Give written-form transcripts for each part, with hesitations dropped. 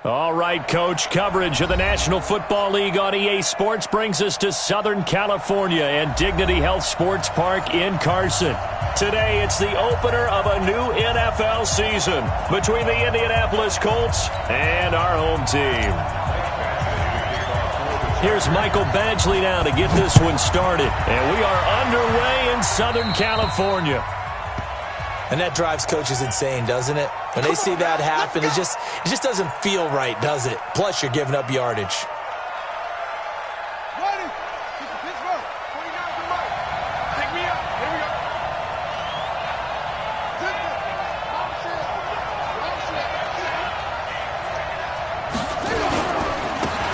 All right, Coach, coverage of the National Football League on EA Sports brings us to Southern California and Dignity Health Sports Park in Carson. Today, it's the opener of a new NFL season between the Indianapolis Colts and our home team. Here's Michael Badgley now to get this one started. And we are underway in Southern California. And that drives coaches insane, doesn't it? When they see that happen, it just doesn't feel right, does it? Plus, you're giving up yardage.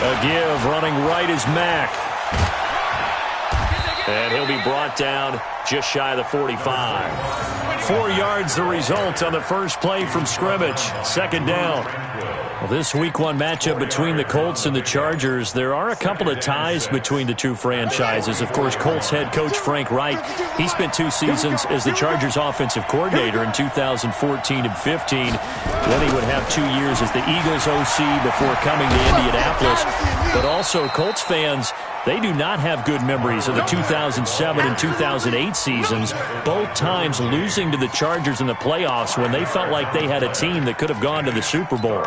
A give, running right is Mack. And he'll be brought down just shy of the 45. 4 yards the result on the first play from scrimmage. Second down. Well, this Week 1 matchup between the Colts and the Chargers, there are a couple of ties between the two franchises. Of course, Colts head coach Frank Reich, he spent 2 seasons as the Chargers offensive coordinator in 2014 and 15. Then he would have 2 years as the Eagles OC before coming to Indianapolis. But also, Colts fans, they do not have good memories of the 2007 and 2008 seasons, both times losing to the Chargers in the playoffs when they felt like they had a team that could have gone to the Super Bowl.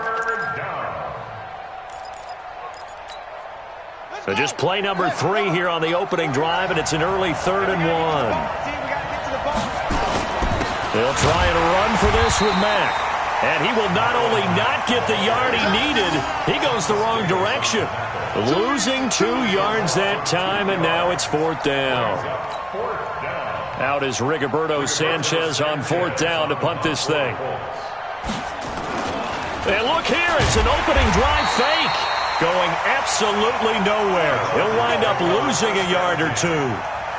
So just play number 3 here on the opening drive, and it's an early 3rd and 1. They'll try and run for this with Mack. And he will not only not get the yard he needed, he goes the wrong direction. Losing 2 yards that time, and now it's 4th down. Out is Rigoberto Sanchez on 4th down to punt this thing. And look here, it's an opening drive fake. Going absolutely nowhere. He'll wind up losing a yard or 2.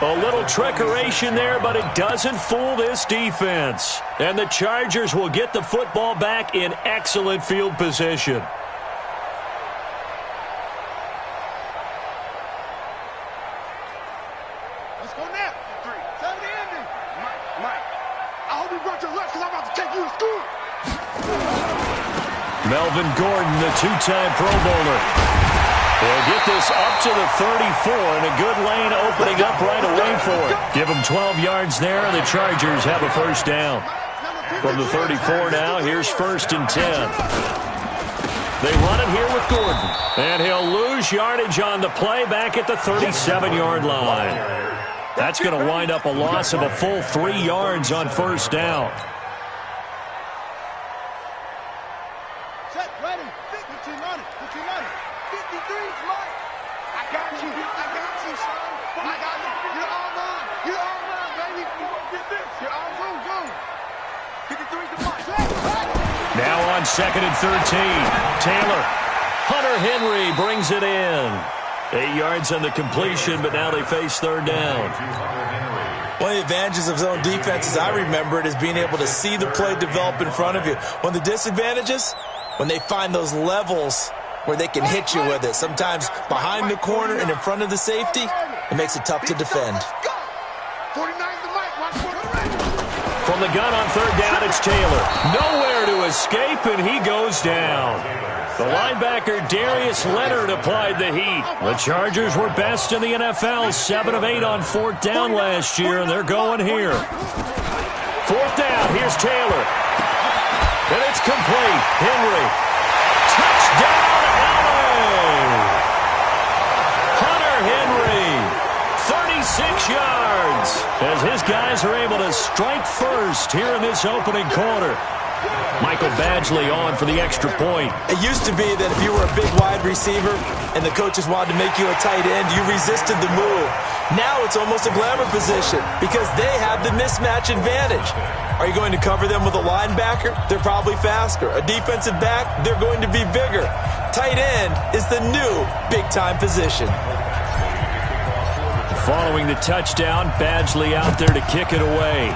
A little trickeration there, but it doesn't fool this defense. And the Chargers will get the football back in excellent field position. Let's go now. 3. 7 the ending. Mike, I hope you brought your lunch because I'm about to take you to school. Melvin Gordon, the 2-time Pro Bowler. They'll get this up to the 34, and a good lane opening up right away for it. Give them 12 yards there, and the Chargers have a first down. From the 34 now, here's 1st and 10. They run it here with Gordon, and he'll lose yardage on the play back at the 37-yard line. That's going to wind up a loss of a full 3 yards on 1st down. Now on 2nd and 13. Taylor. Hunter Henry brings it in. 8 yards on the completion, but now they face 3rd down. One of the advantages of zone defense, as I remember it, is being able to see the play develop in front of you. One of the disadvantages, when they find those levels where they can hit you with it. Sometimes behind the corner and in front of the safety, it makes it tough to defend. From the gun on 3rd down, it's Taylor. Nowhere to escape, and he goes down. The linebacker, Darius Leonard, applied the heat. The Chargers were best in the NFL, 7 of 8 on 4th down last year, and they're going here. 4th down, here's Taylor. And it's complete. Henry. Touchdown, LA! Hunter Henry, 36 yards, as his guys are able to strike first here in this opening quarter. Michael Badgley on for the extra point. It used to be that if you were a big wide receiver and the coaches wanted to make you a tight end, you resisted the move. Now it's almost a glamour position because they have the mismatch advantage. Are you going to cover them with a linebacker? They're probably faster. A defensive back? They're going to be bigger. Tight end is the new big-time position. Following the touchdown, Badgley out there to kick it away.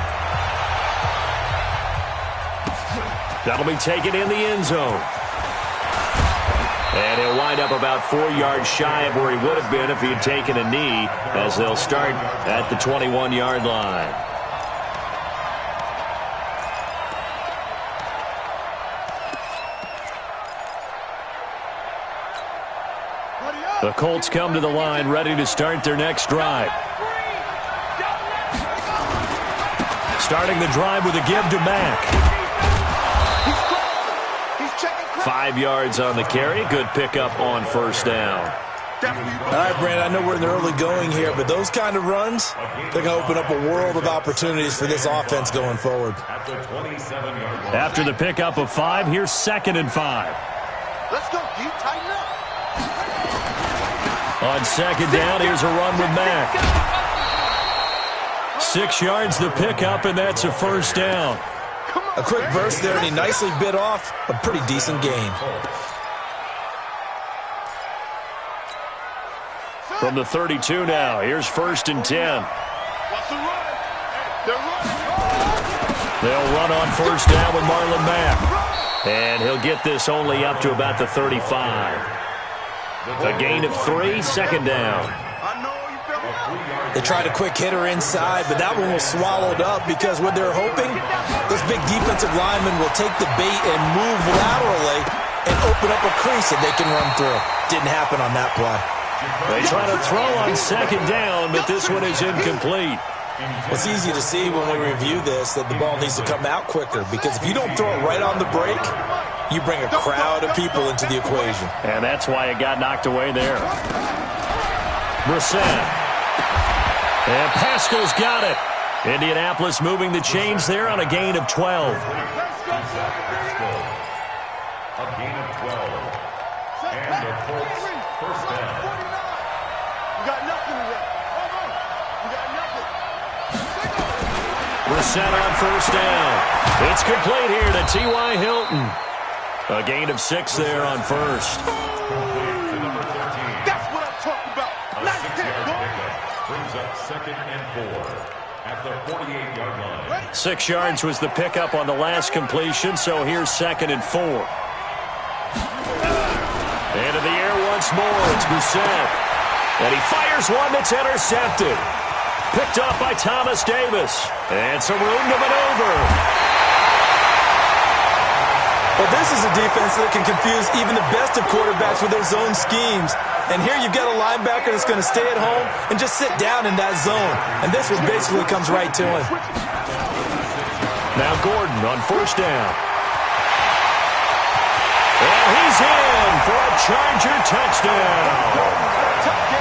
That'll be taken in the end zone. And he'll wind up about 4 yards shy of where he would have been if he had taken a knee, as they'll start at the 21-yard line. The Colts come to the line, ready to start their next drive. Starting the drive with a give to Mack. 5 yards on the carry. Good pickup on first down. All right, Brandon, I know we're in the early going here, but those kind of runs, they're going to open up a world of opportunities for this offense going forward. After the pickup of 5, here's 2nd and 5. Let's go, D. Tighten up. On 2nd down, here's a run with Mack. 6 yards the pickup, and that's a first down. A quick burst there, and he nicely bit off a pretty decent gain. From the 32 now, here's 1st and 10. They'll run on first down with Marlon Mack. And he'll get this only up to about the 35. A gain of 3, 2nd down. They tried a quick hitter inside, but that one was swallowed up because what they're hoping, those big defensive linemen will take the bait and move laterally and open up a crease that they can run through. Didn't happen on that play. They try to throw on 2nd down, but this one is incomplete. It's easy to see when we review this that the ball needs to come out quicker because if you don't throw it right on the break, you bring a crowd of people into the equation. And that's why it got knocked away there. Brissett. And Pascal's got it. Indianapolis moving the chains there on a gain of 12. A gain of 12. And the Colts first down. You got nothing to that. You got nothing. Brissett on first down. It's complete here to T.Y. Hilton. A gain of 6 there on first. That's what I'm talking about. Nice hit, Brings up 2nd and 4 at the 48-yard line. 6 yards was the pickup on the last completion, so here's 2nd and 4. Into the air once more, it's Brissett. And he fires one that's intercepted. Picked off by Thomas Davis. And some room to maneuver. Well, this is a defense that can confuse even the best of quarterbacks with their zone schemes. And here you've got a linebacker that's going to stay at home and just sit down in that zone. And this one basically comes right to him. Now Gordon on first down. And he's in for a Charger touchdown.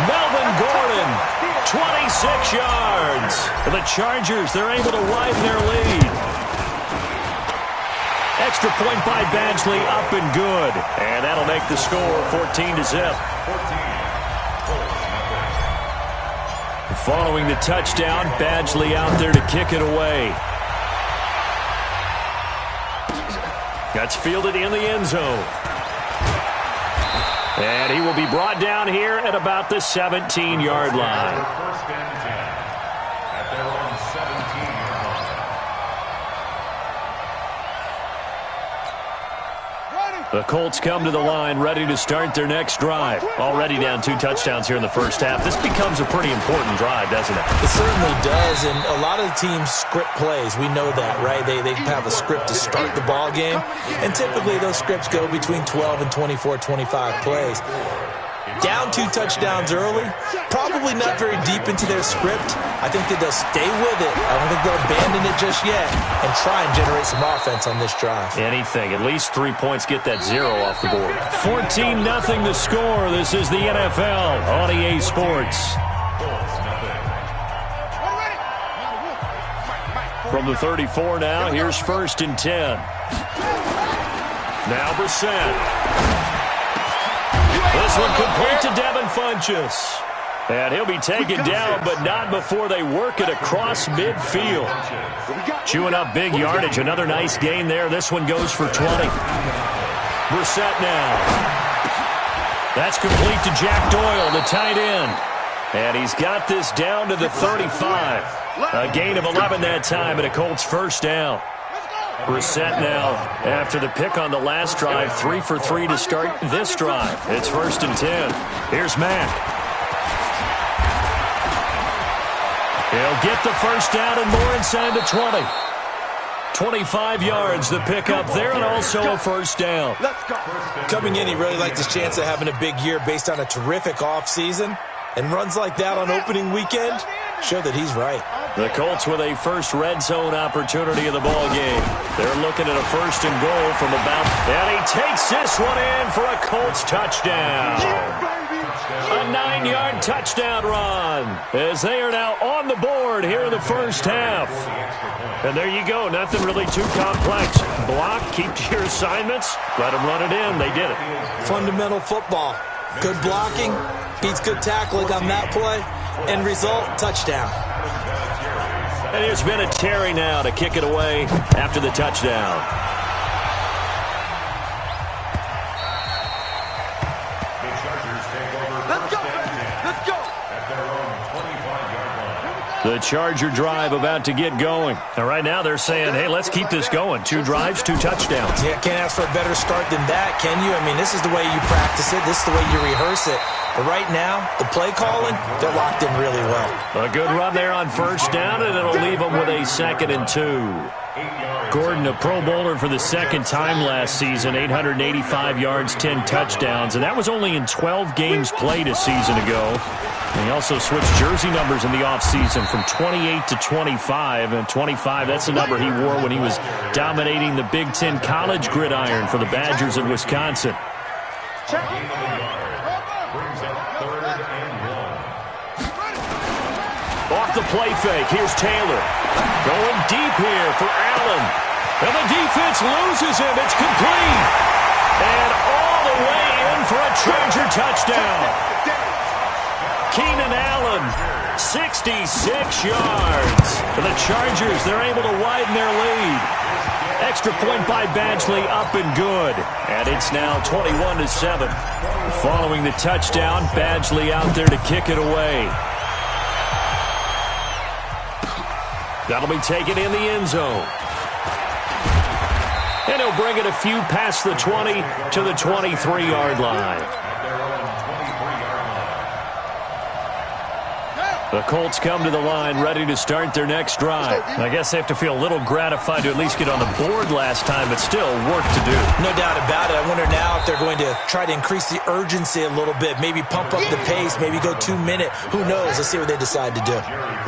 Melvin Gordon, 26 yards. The Chargers, they're able to widen their lead. Extra point by Badgley, up and good. And that'll make the score 14-0. Following the touchdown, Badgley out there to kick it away. That's fielded in the end zone. And he will be brought down here at about the 17-yard line. First and 10 at their own 17-yard line. The Colts come to the line ready to start their next drive. Already down 2 touchdowns here in the first half. This becomes a pretty important drive, doesn't it? It certainly does, and a lot of the teams script plays. We know that, right? They have a script to start the ball game, and typically those scripts go between 12 and 24, 25 plays. Down 2 touchdowns early, probably not very deep into their script. I think that they'll stay with it. I don't think they'll abandon it just yet and try and generate some offense on this drive. Anything. At least 3 points, get that 0 off the board. 14-0 the score. This is the NFL on EA Sports. From the 34 now, here's 1st and 10. Now Brissett. This one complete to Devin Funchess. And he'll be taken down, but not before they work it across midfield. Chewing up big yardage. Another nice gain there. This one goes for 20. Brissett now. That's complete to Jack Doyle, the tight end. And he's got this down to the 35. A gain of 11 that time, and a Colts first down. Brissett now, after the pick on the last drive, 3 for 3 to start this drive. It's 1st and 10. Here's Mack. He'll get the first down and more inside the 20. 25 yards the pickup there, and also a first down. Let's go. Coming in, he really liked his chance of having a big year based on a terrific offseason. And runs like that on opening weekend show that he's right. The Colts with a first red zone opportunity of the ball game. They're looking at a first and goal from about, and he takes this one in for a Colts touchdown. A 9-yard touchdown run as they are now on the board here in the first half. And there you go. Nothing really too complex. Block, keep to your assignments, let them run it in. They did it. Fundamental football. Good blocking, beats good tackling on that play. End result, touchdown. And there's been a Terry now to kick it away after the touchdown. Let's go, baby. Let's go. The Charger drive about to get going. And right now they're saying, hey, let's keep this going. 2 drives, 2 touchdowns. Yeah, can't ask for a better start than that, can you? I mean, this is the way you practice it. This is the way you rehearse it. But right now, the play calling, they're locked in really well. A good run there on first down, and it'll leave them with a 2nd and 2. Gordon, a Pro Bowler for the 2nd time last season, 885 yards, 10 touchdowns, and that was only in 12 games played a season ago. And he also switched jersey numbers in the offseason from 28 to 25, and 25, that's the number he wore when he was dominating the Big Ten college gridiron for the Badgers of Wisconsin. Off the play fake, here's Taylor. Going deep here for Allen. And the defense loses him. It's complete. And all the way in for a Charger touchdown. Keenan Allen, 66 yards. For the Chargers, they're able to widen their lead. Extra point by Badgley, up and good. And it's now 21-7. Following the touchdown, Badgley out there to kick it away. That'll be taken in the end zone. And he'll bring it a few past the 20 to the 23-yard line. The Colts come to the line ready to start their next drive. I guess they have to feel a little gratified to at least get on the board last time, but still work to do. No doubt about it. I wonder now if they're going to try to increase the urgency a little bit, maybe pump up the pace, maybe go 2-minute. Who knows? Let's see what they decide to do.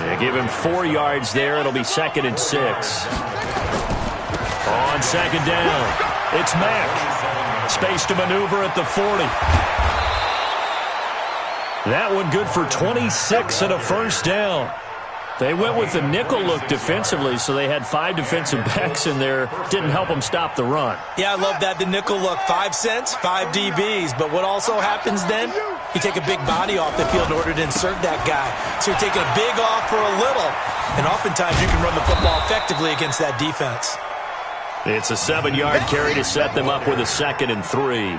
They give him 4 yards there. It'll be 2nd and 6. On 2nd down, it's Mack. Space to maneuver at the 40. That one good for 26 and a first down. They went with the nickel look defensively, so they had 5 defensive backs in there. Didn't help them stop the run. Yeah, I love that, the nickel look. 5 cents, 5 DBs. But what also happens then? You take a big body off the field in order to insert that guy. So you're taking a big off for a little. And oftentimes you can run the football effectively against that defense. It's a 7-yard carry to set them up with a 2nd and 3.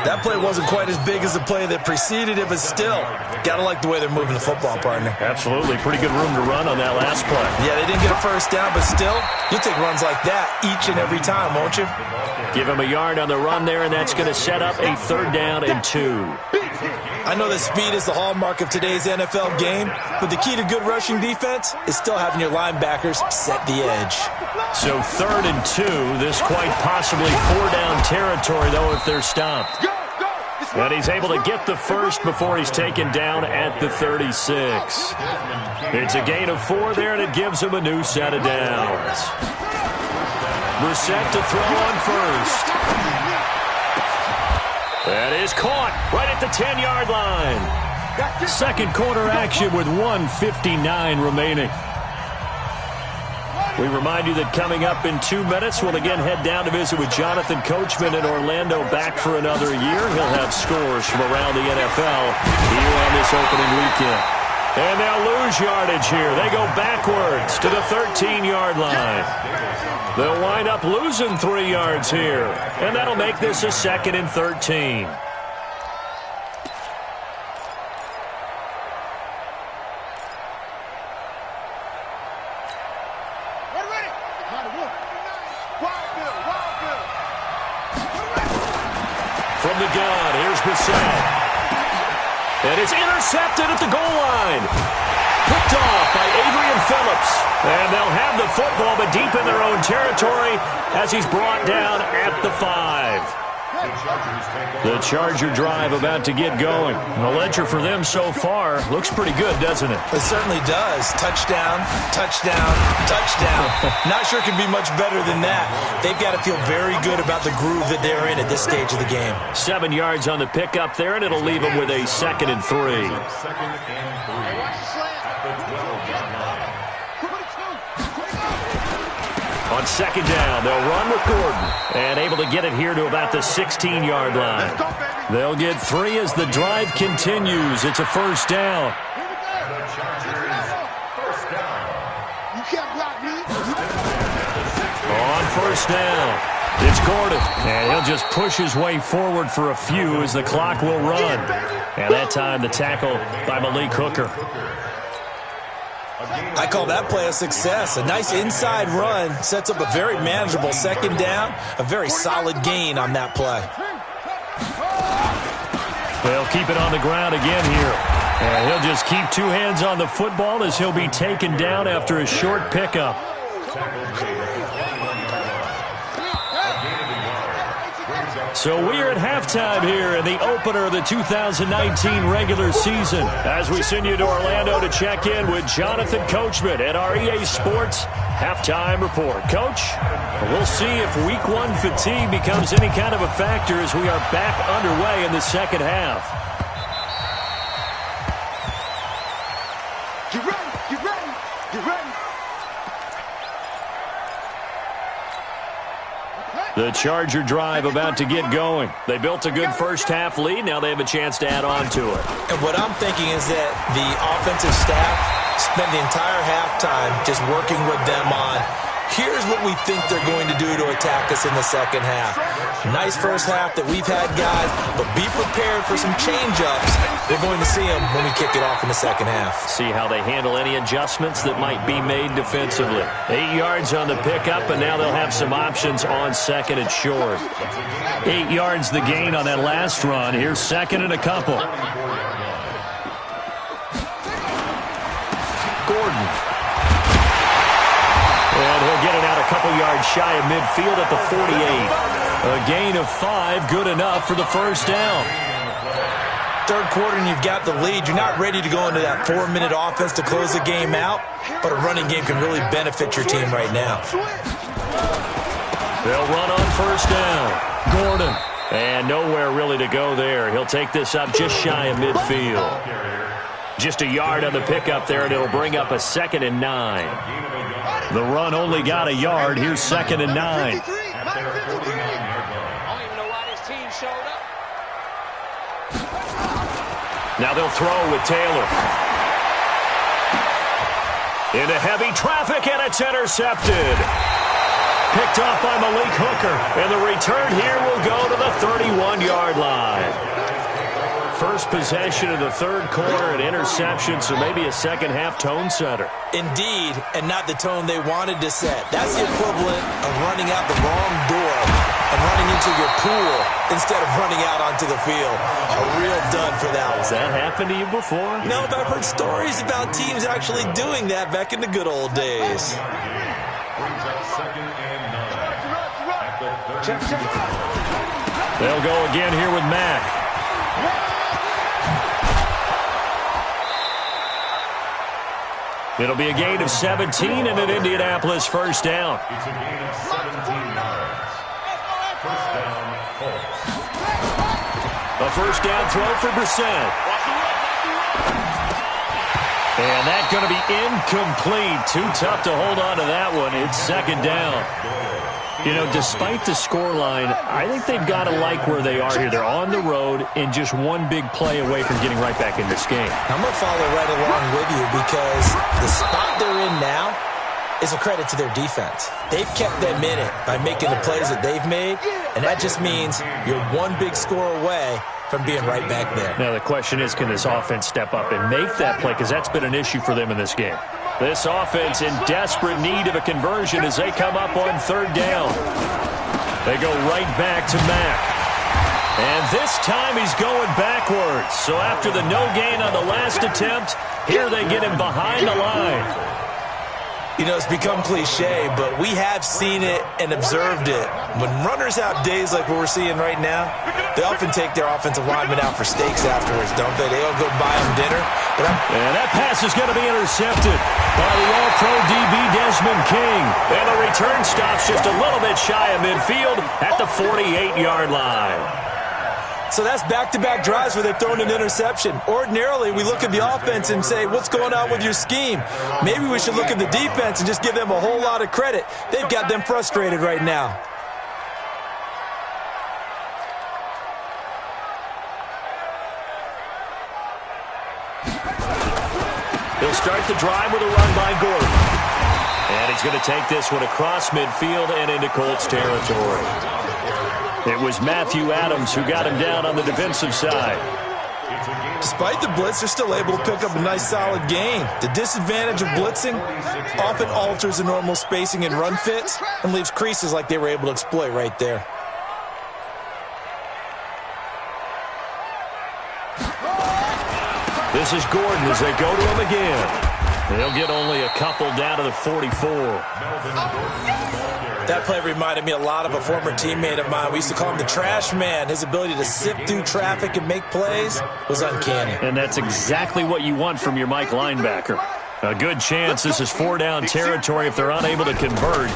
That play wasn't quite as big as the play that preceded it, but still, gotta like the way they're moving the football, partner. Absolutely. Pretty good room to run on that last play. Yeah, they didn't get a first down, but still, you'll take runs like that each and every time, won't you? Give him a yard on the run there, and that's going to set up a 3rd down and 2. I know that speed is the hallmark of today's NFL game, but the key to good rushing defense is still having your linebackers set the edge. So 3rd and 2, this quite possibly 4-down territory, though, if they're stopped. And he's able to get the first before he's taken down at the 36. It's a gain of 4 there, and it gives him a new set of downs. Brissett to throw on first. That is caught right at the 10-yard line. Second quarter action with 1:59 remaining. We remind you that coming up in 2 minutes, we'll again head down to visit with Jonathan Coachman in Orlando, back for another year. He'll have scores from around the NFL here on this opening weekend. And they'll lose yardage here. They go backwards to the 13-yard line. They'll wind up losing 3 yards here. And that'll make this a 2nd and 13. From the gun, here's Brissett. And it's intercepted at the goal line. Picked off by Adrian Phillips. And they'll have the football, but deep in their own territory as he's brought down at the 5. The Charger drive about to get going. And the ledger for them so far looks pretty good, doesn't it? It certainly does. Touchdown, touchdown, touchdown. Not sure it can be much better than that. They've got to feel very good about the groove that they're in at this stage of the game. 7 yards on the pickup there, and it'll leave them with a 2nd and 3. On 2nd down, they'll run with Gordon, and able to get it here to about the 16-yard line. They'll get 3 as the drive continues. It's a 1st down. On 1st down, it's Gordon, and he'll just push his way forward for a few as the clock will run. And that time, the tackle by Malik Hooker. I call that play a success. A nice inside run sets up a very manageable 2nd down. A very solid gain on that play. They'll keep it on the ground again here. And he'll just keep 2 hands on the football as he'll be taken down after a short pickup. So we're at halftime here in the opener of the 2019 regular season as we send you to Orlando to check in with Jonathan Coachman at our EA Sports Halftime Report. Coach, we'll see if Week 1 fatigue becomes any kind of a factor as we are back underway in the second half. Get ready, get ready, get ready. The Charger drive about to get going. They built a good first-half lead. Now they have a chance to add on to it. And what I'm thinking is that the offensive staff spent the entire halftime just working with them on, here's what we think they're going to do to attack us in the second half. Nice first half that we've had, guys, but be prepared for some change-ups. We're going to see them when we kick it off in the second half. See how they handle any adjustments that might be made defensively. 8 yards on the pickup, and now they'll have some options on 2nd and short. 8 yards the gain on that last run. Here's 2nd and a couple. Gordon. And he'll get it out a couple yards shy of midfield at the 48. A gain of 5, good enough for the 1st down. 3rd quarter and you've got the lead. You're not ready to go into that 4-minute offense to close the game out, but a running game can really benefit your team right now. They'll run on 1st down. Gordon. And nowhere really to go there. He'll take this up just shy of midfield. Just a yard on the pickup there, and it'll bring up a 2nd and 9. The run only got a yard. Here's 2nd and 9. Now they'll throw with Taylor. Into heavy traffic, and it's intercepted. Picked off by Malik Hooker. And the return here will go to the 31-yard line. First possession of the 3rd quarter, an interception, so maybe a second-half tone setter. Indeed, and not the tone they wanted to set. That's the equivalent of running out the wrong door and running into your pool instead of running out onto the field. A real dud for that one. Has that happened to you before? No, but I've heard stories about teams actually doing that back in the good old days. They'll go again here with Mack. It'll be a gain of 17 and an Indianapolis 1st down. It's a gain of 17 yards. 1st down, Colts. A 1st down throw for Brissett. And that's going to be incomplete. Too tough to hold on to that one. It's 2nd down. You know, despite the scoreline, I think they've got to like where they are here. They're on the road and just one big play away from getting right back in this game. I'm going to follow right along with you because the spot they're in now is a credit to their defense. They've kept them in it by making the plays that they've made, and that just means you're one big score away from being right back there. Now the question is, can this offense step up and make that play? Because that's been an issue for them in this game. This offense in desperate need of a conversion as they come up on 3rd down. They go right back to Mack. And this time he's going backwards. So after the no gain on the last attempt, here they get him behind the line. You know, it's become cliche, but we have seen it and observed it. When runners have days like what we're seeing right now, they often take their offensive linemen out for steaks afterwards, don't they? They all go buy them dinner. And that pass is going to be intercepted by the All-Pro DB Desmond King. And the return stops just a little bit shy of midfield at the 48-yard line. So that's back-to-back drives where they've thrown an interception. Ordinarily, we look at the offense and say, what's going on with your scheme? Maybe we should look at the defense and just give them a whole lot of credit. They've got them frustrated right now. He'll start the drive with a run by Gordon. And he's going to take this one across midfield and into Colts territory. It was Matthew Adams who got him down on the defensive side. Despite the blitz, they're still able to pick up a nice, solid gain. The disadvantage of blitzing often alters the normal spacing and run fits and leaves creases like they were able to exploit right there. This is Gordon as they go to him again. They'll get only a couple down to the 44. That play reminded me a lot of a former teammate of mine. We used to call him the trash man. His ability to sift through traffic and make plays was uncanny. And that's exactly what you want from your Mike linebacker. A good chance this is 4-down territory if they're unable to convert.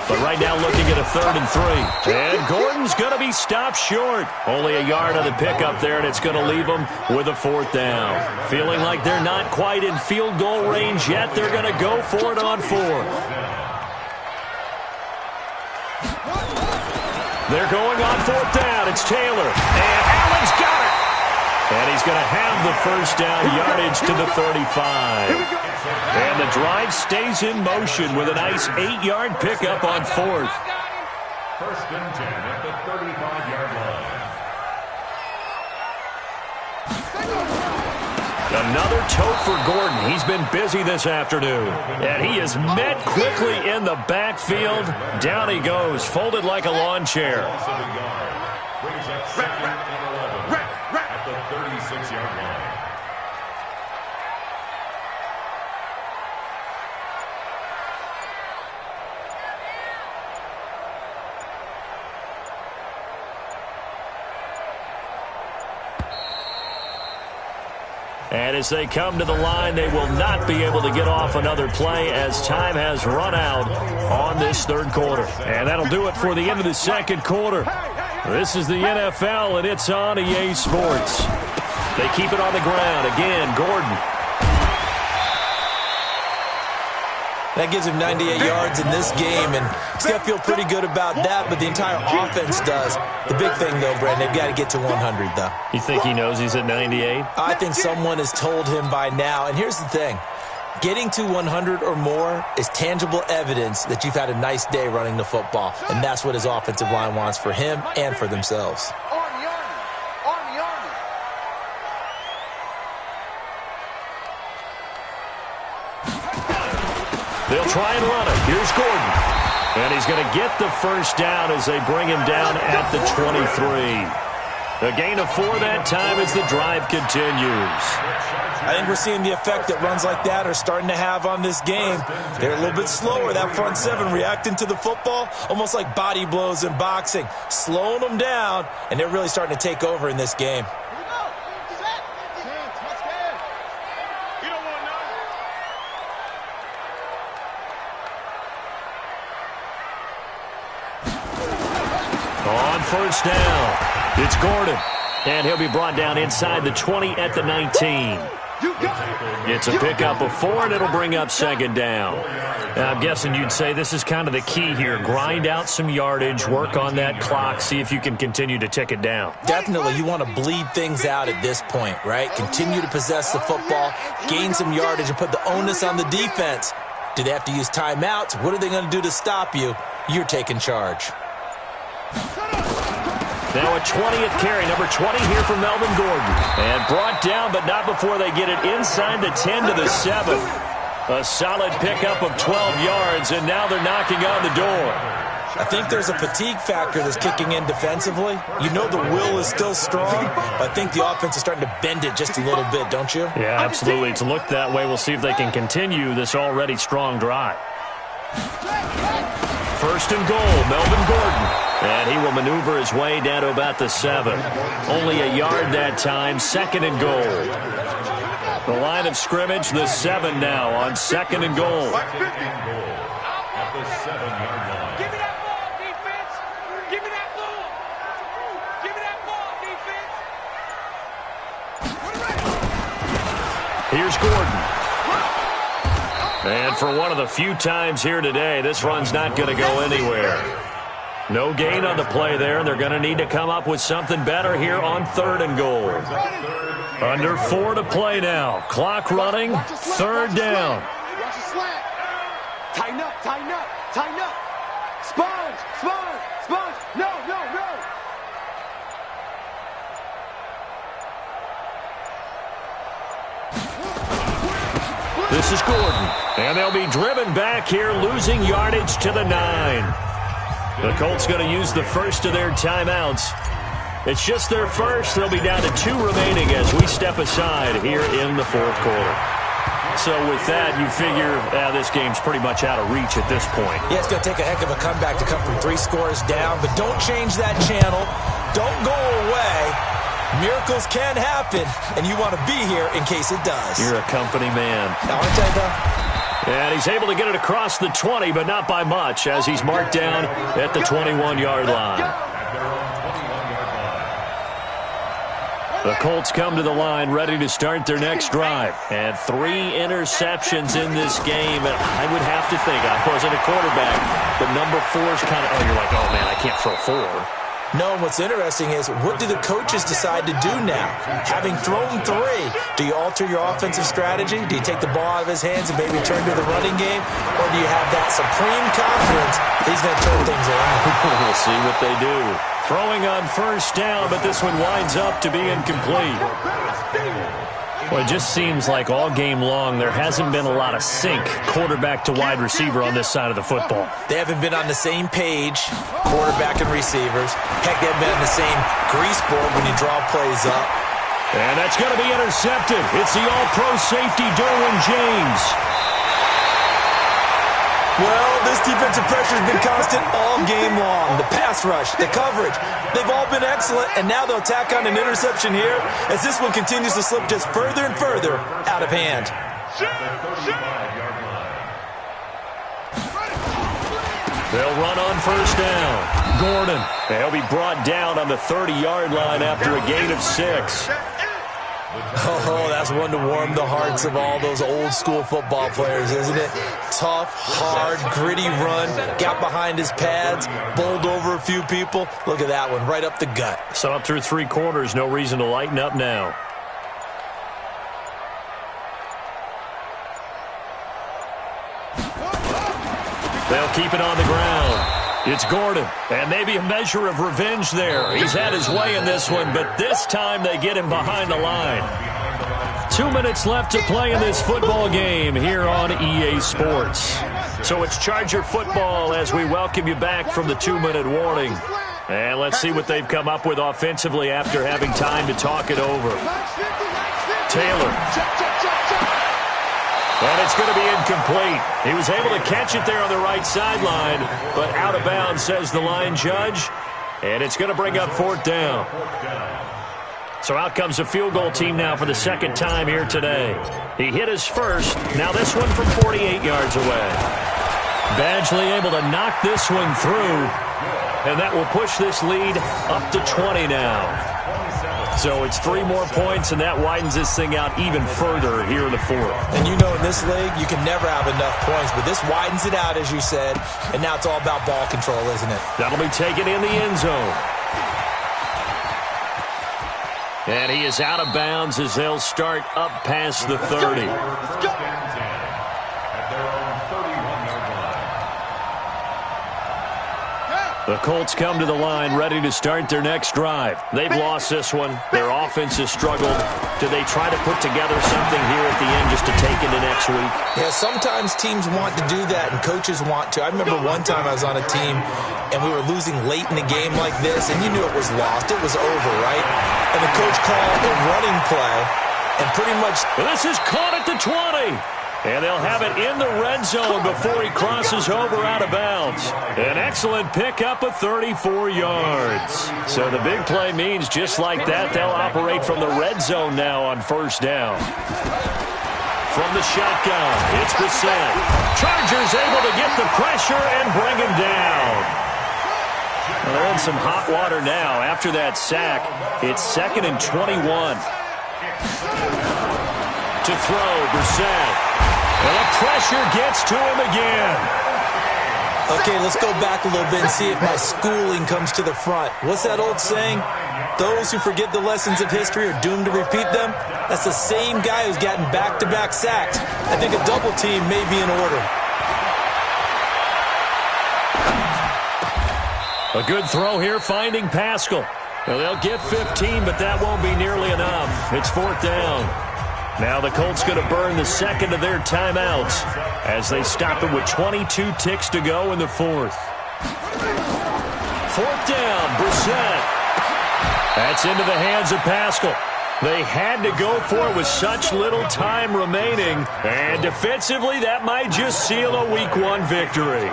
But right now looking at a 3rd and 3. And Gordon's going to be stopped short. Only a yard on the pickup there, and it's going to leave them with a 4th down. Feeling like they're not quite in field goal range yet. They're going to go for it on 4th. They're going on 4th down. It's Taylor. And Allen's got it. And he's going to have the 1st down yardage to the 35. And the drive stays in motion with a nice 8-yard pickup on 4th. 1st and 10 at the 35-yard line. Another tote for Gordon. He's been busy this afternoon. And he is met quickly in the backfield. Down he goes, folded like a lawn chair. Brings up 2nd and 11 at the 36-yard line. And as they come to the line, they will not be able to get off another play as time has run out on this 3rd quarter. And that'll do it for the end of the 2nd quarter. This is the NFL, and it's on EA Sports. They keep it on the ground. Again, Gordon. That gives him 98 yards in this game, and he's got to feel pretty good about that, but the entire offense does. The big thing, though, Brandon, they've got to get to 100, though. You think he knows he's at 98? I think someone has told him by now, and here's the thing. Getting to 100 or more is tangible evidence that you've had a nice day running the football, and that's what his offensive line wants for him and for themselves. They'll try and run it. Here's Gordon. And he's going to get the 1st down as they bring him down at the 23. A gain of 4 that time as the drive continues. I think we're seeing the effect that runs like that are starting to have on this game. They're a little bit slower, that front 7, reacting to the football, almost like body blows in boxing, slowing them down, and they're really starting to take over in this game. On 1st down, it's Gordon. And he'll be brought down inside the 20 at the 19. It's a pickup of 4, and it'll bring up 2nd down. Now, I'm guessing you'd say this is kind of the key here. Grind out some yardage, work on that clock, see if you can continue to tick it down. Definitely, you want to bleed things out at this point, right? Continue to possess the football, gain some yardage, and put the onus on the defense. Do they have to use timeouts? What are they going to do to stop you? You're taking charge. Now a 20th carry, number 20 here for Melvin Gordon. And brought down, but not before they get it inside the 10 to the 7. A solid pickup of 12 yards, and now they're knocking on the door. I think there's a fatigue factor that's kicking in defensively. You know the will is still strong, but I think the offense is starting to bend it just a little bit, don't you? Yeah, absolutely. It's looked that way. We'll see if they can continue this already strong drive. First and goal, Melvin Gordon. And he will maneuver his way down to about the 7. Only a yard that time, second and goal. The line of scrimmage, the 7 now on second and goal. At the 7-yard line. Give me that ball, defense. Give me that ball. Give me that ball, defense. Here's Gordon. And for one of the few times here today, this run's not going to go anywhere. No gain on the play there, and they're going to need to come up with something better here on third and goal. Under 4 to play now. Clock running, third down. Watch the slant. Tighten up, tighten up, tighten up. Sponge, sponge, sponge. No, no, no. This is Gordon, and they'll be driven back here, losing yardage to the 9. The Colts going to use the first of their timeouts. It's just their first. They'll be down to 2 remaining as we step aside here in the fourth quarter. So with that, you figure this game's pretty much out of reach at this point. Yeah, it's going to take a heck of a comeback to come from 3 scores down, but don't change that channel. Don't go away. Miracles can happen, and you want to be here in case it does. You're a company man. Now, aren't I, though? And he's able to get it across the 20, but not by much, as he's marked down at the 21-yard line. The Colts come to the line ready to start their next drive. And 3 interceptions in this game. And I would have to think, I wasn't a quarterback, but number 4 is kind of, you're like, oh, man, I can't throw 4. No, what's interesting is, what do the coaches decide to do now? Having thrown 3, do you alter your offensive strategy? Do you take the ball out of his hands and maybe turn to the running game? Or do you have that supreme confidence he's going to turn things around? We'll see what they do. Throwing on first down, but this one winds up to be incomplete. Well, it just seems like all game long there hasn't been a lot of sync quarterback to wide receiver on this side of the football. They haven't been on the same page, quarterback and receivers. Heck, they haven't been on the same grease board when you draw plays up. And that's going to be intercepted. It's the all-pro safety, Derwin James. Well, this defensive pressure has been constant all game long. The pass rush, the coverage, they've all been excellent, and now they'll tack on an interception here as this one continues to slip just further and further out of hand. They'll run on first down. Gordon, he'll be brought down on the 30-yard line after a gain of 6. Oh, that's one to warm the hearts of all those old-school football players, isn't it? Tough, hard, gritty run, got behind his pads, bowled over a few people. Look at that one, right up the gut. So up through 3 quarters, no reason to lighten up now. They'll keep it on the ground. It's Gordon, and maybe a measure of revenge there. He's had his way in this one, but this time they get him behind the line. 2 minutes left to play in this football game here on EA Sports. So it's Charger football as we welcome you back from the 2-minute warning. And let's see what they've come up with offensively after having time to talk it over. Taylor. And it's going to be incomplete. He was able to catch it there on the right sideline, but out of bounds, says the line judge. And it's going to bring up 4th down. So out comes a field goal team now for the 2nd time here today. He hit his first. Now this one from 48 yards away. Badgley able to knock this one through. And that will push this lead up to 20 now. So it's 3 more points, and that widens this thing out even further here in the 4th. And you know in this league, you can never have enough points, but this widens it out, as you said, and now it's all about ball control, isn't it? That'll be taken in the end zone. And he is out of bounds as they'll start up past the 30. The The Colts come to the line ready to start their next drive. They've lost this one. Their offense has struggled. Do they try to put together something here at the end just to take into next week? Yeah, sometimes teams want to do that and coaches want to. I remember one time I was on a team and we were losing late in the game like this, and you knew it was lost. It was over, right? And the coach called a running play and pretty much... Well, this is caught at the 20. And they'll have it in the red zone before he crosses over out of bounds. An excellent pickup of 34 yards. So the big play means just like that, they'll operate from the red zone now on first down. From the shotgun, it's Brissett. Chargers able to get the pressure and bring him down. Well, they're in some hot water now. After that sack, it's 2nd and 21. To throw, Brissett. And the pressure gets to him again. Okay, let's go back a little bit and see if my schooling comes to the front. What's that old saying? Those who forget the lessons of history are doomed to repeat them. That's the same guy who's gotten back-to-back sacks. I think a double team may be in order. A good throw here, finding Pascal. Well, they'll get 15, but that won't be nearly enough. It's 4th down. Now the Colts going to burn the second of their timeouts as they stop it with 22 ticks to go in the 4th. 4th down, Brissett. That's into the hands of Pascal. They had to go for it with such little time remaining, and defensively that might just seal a Week 1 victory.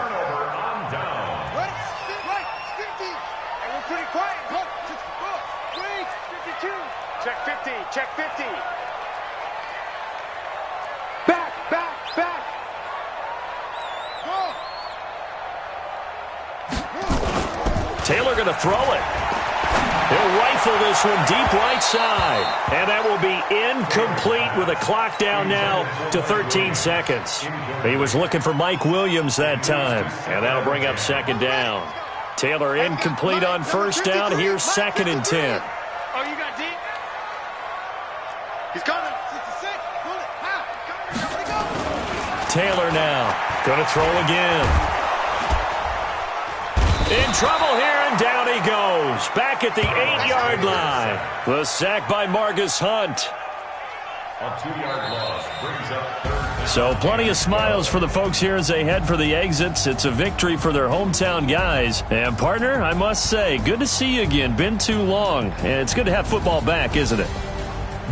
Check 50, check 50. Back. Taylor going to throw it. He'll rifle this one deep right side. And that will be incomplete with a clock down now to 13 seconds. He was looking for Mike Williams that time. And that'll bring up 2nd down. Taylor incomplete on first down. Here's 2nd and 10. Oh, you got deep? He's coming. 66. Pull it. Taylor now going to throw again. In trouble here, and down he goes. Back at the 8-yard line. The sack by Margus Hunt. A 2-yard loss brings up 3rd. So plenty of smiles for the folks here as they head for the exits. It's a victory for their hometown guys. And, partner, I must say, good to see you again. Been too long. And it's good to have football back, isn't it?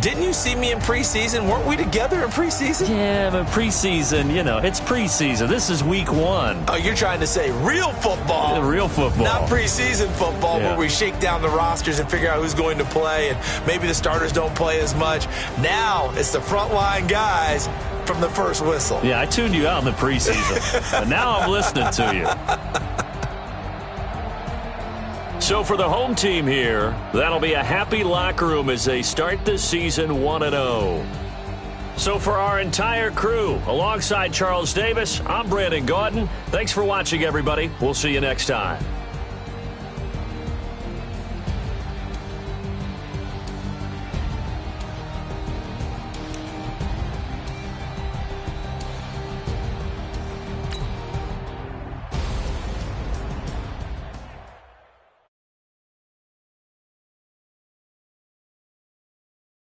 Didn't you see me in preseason? Weren't we together in preseason? Yeah, but preseason, it's preseason. This is Week 1. Oh, you're trying to say real football. Real football. Not preseason football Yeah. where we shake down the rosters and figure out who's going to play, and maybe the starters don't play as much. Now it's the frontline guys from the first whistle. Yeah, I tuned you out in the preseason. But now I'm listening to you. So for the home team here, that'll be a happy locker room as they start this season 1-0. So for our entire crew, alongside Charles Davis, I'm Brandon Gaudin. Thanks for watching, everybody. We'll see you next time.